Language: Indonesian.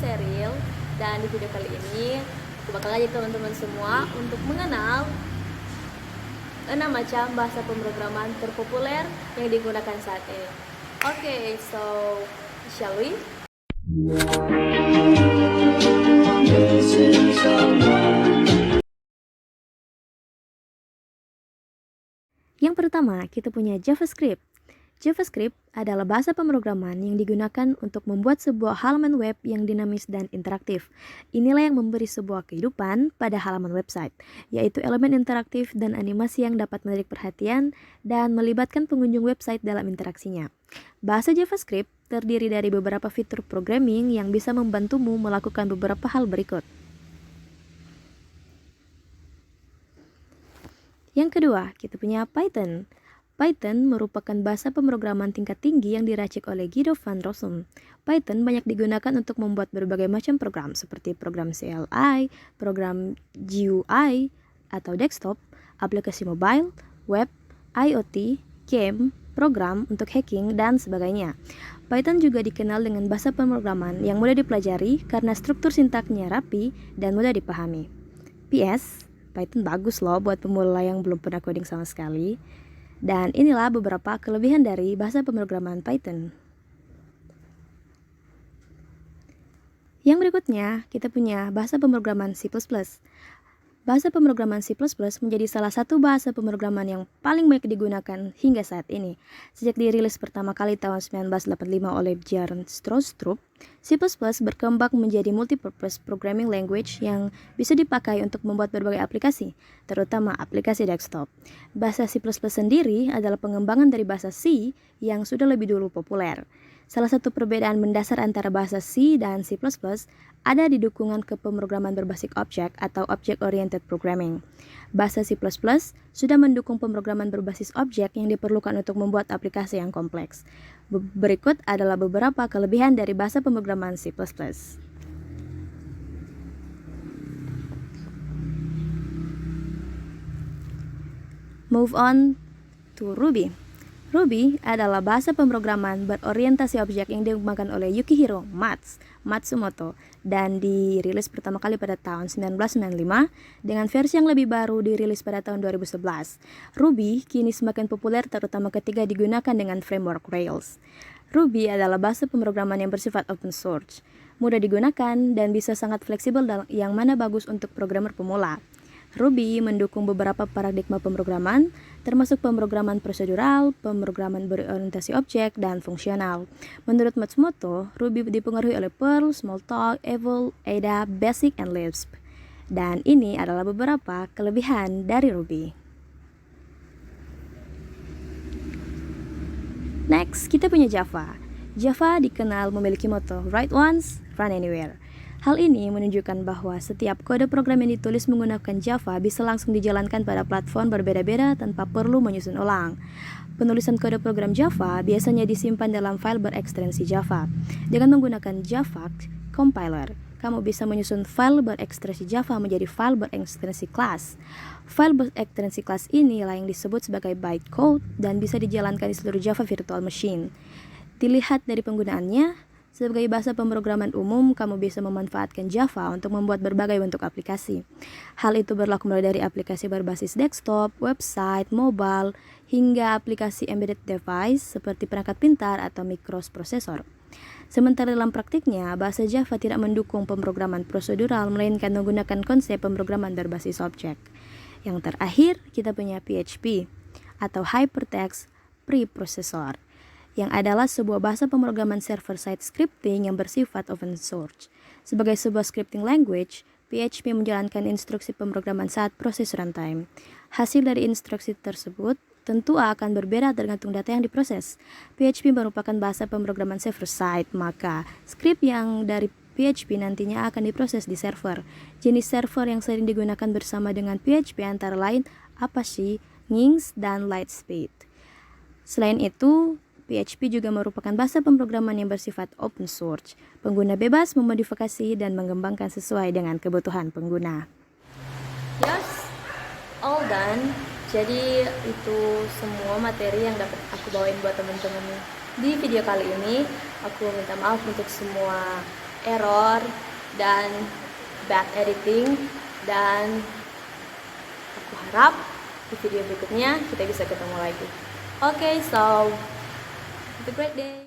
Sheryl, dan di video kali ini aku bakal ngajak teman-teman semua untuk mengenal 6 macam bahasa pemrograman terpopuler yang digunakan saat ini. Oke, so shall we? Yang pertama, kita punya JavaScript. JavaScript adalah bahasa pemrograman yang digunakan untuk membuat sebuah halaman web yang dinamis dan interaktif. Inilah yang memberi sebuah kehidupan pada halaman website, yaitu elemen interaktif dan animasi yang dapat menarik perhatian dan melibatkan pengunjung website dalam interaksinya. Bahasa JavaScript terdiri dari beberapa fitur programming yang bisa membantumu melakukan beberapa hal berikut. Yang kedua, kita punya Python. Python merupakan bahasa pemrograman tingkat tinggi yang diracik oleh Guido van Rossum. Python banyak digunakan untuk membuat berbagai macam program seperti program CLI, program GUI atau desktop, aplikasi mobile, web, IoT, game, program untuk hacking, dan sebagainya. Python juga dikenal dengan bahasa pemrograman yang mudah dipelajari karena struktur sintaknya rapi dan mudah dipahami. PS, Python bagus loh buat pemula yang belum pernah coding sama sekali. Dan inilah beberapa kelebihan dari bahasa pemrograman Python. Yang berikutnya, kita punya bahasa pemrograman C++. Bahasa pemrograman C++ menjadi salah satu bahasa pemrograman yang paling banyak digunakan hingga saat ini. Sejak dirilis pertama kali tahun 1985 oleh Björn Strostrup, C++ berkembang menjadi multipurpose programming language yang bisa dipakai untuk membuat berbagai aplikasi, terutama aplikasi desktop. Bahasa C++ sendiri adalah pengembangan dari bahasa C yang sudah lebih dulu populer. Salah satu perbedaan mendasar antara bahasa C dan C++ ada di dukungan ke pemrograman berbasis objek atau object-oriented programming. Bahasa C++ sudah mendukung pemrograman berbasis objek yang diperlukan untuk membuat aplikasi yang kompleks. Berikut adalah beberapa kelebihan dari bahasa pemrograman C++. Move on to Ruby. Ruby adalah bahasa pemrograman berorientasi objek yang dikembangkan oleh Yukihiro Matsumoto dan dirilis pertama kali pada tahun 1995 dengan versi yang lebih baru dirilis pada tahun 2011. Ruby kini semakin populer terutama ketika digunakan dengan framework Rails. Ruby adalah bahasa pemrograman yang bersifat open source, mudah digunakan dan bisa sangat fleksibel yang mana bagus untuk programmer pemula. Ruby mendukung beberapa paradigma pemrograman, termasuk pemrograman prosedural, pemrograman berorientasi objek, dan fungsional. Menurut Matsumoto, Ruby dipengaruhi oleh Perl, Smalltalk, Eval, Ada, Basic, and Lisp. Dan ini adalah beberapa kelebihan dari Ruby. Next, kita punya Java. Java dikenal memiliki moto Write Once, Run Anywhere. Hal ini menunjukkan bahwa setiap kode program yang ditulis menggunakan Java bisa langsung dijalankan pada platform berbeda-beda tanpa perlu menyusun ulang. Penulisan kode program Java biasanya disimpan dalam file berekstensi Java. Dengan menggunakan Javac Compiler, kamu bisa menyusun file berekstensi Java menjadi file berekstensi kelas. File berekstensi kelas inilah yang disebut sebagai bytecode dan bisa dijalankan di seluruh Java Virtual Machine. Dilihat dari penggunaannya, sebagai bahasa pemrograman umum, kamu bisa memanfaatkan Java untuk membuat berbagai bentuk aplikasi. Hal itu berlaku mulai dari aplikasi berbasis desktop, website, mobile, hingga aplikasi embedded device seperti perangkat pintar atau microprosesor. Sementara dalam praktiknya, bahasa Java tidak mendukung pemrograman prosedural, melainkan menggunakan konsep pemrograman berbasis objek. Yang terakhir, kita punya PHP atau Hypertext Preprocessor, yang adalah sebuah bahasa pemrograman server-side scripting yang bersifat open source. Sebagai sebuah scripting language, PHP menjalankan instruksi pemrograman saat proses runtime. Hasil dari instruksi tersebut tentu akan berbeda tergantung data yang diproses. PHP merupakan bahasa pemrograman server-side, maka script yang dari PHP nantinya akan diproses di server. Jenis server yang sering digunakan bersama dengan PHP antara lain Apache, Nginx, dan Lightspeed. Selain itu, PHP juga merupakan bahasa pemrograman yang bersifat open source. Pengguna bebas memodifikasi dan mengembangkan sesuai dengan kebutuhan pengguna. Yes, all done. Jadi itu semua materi yang dapat aku bawain buat teman-teman di video kali ini. Aku minta maaf untuk semua error dan bad editing, dan aku harap di video berikutnya kita bisa ketemu lagi. Okay, so have a great day.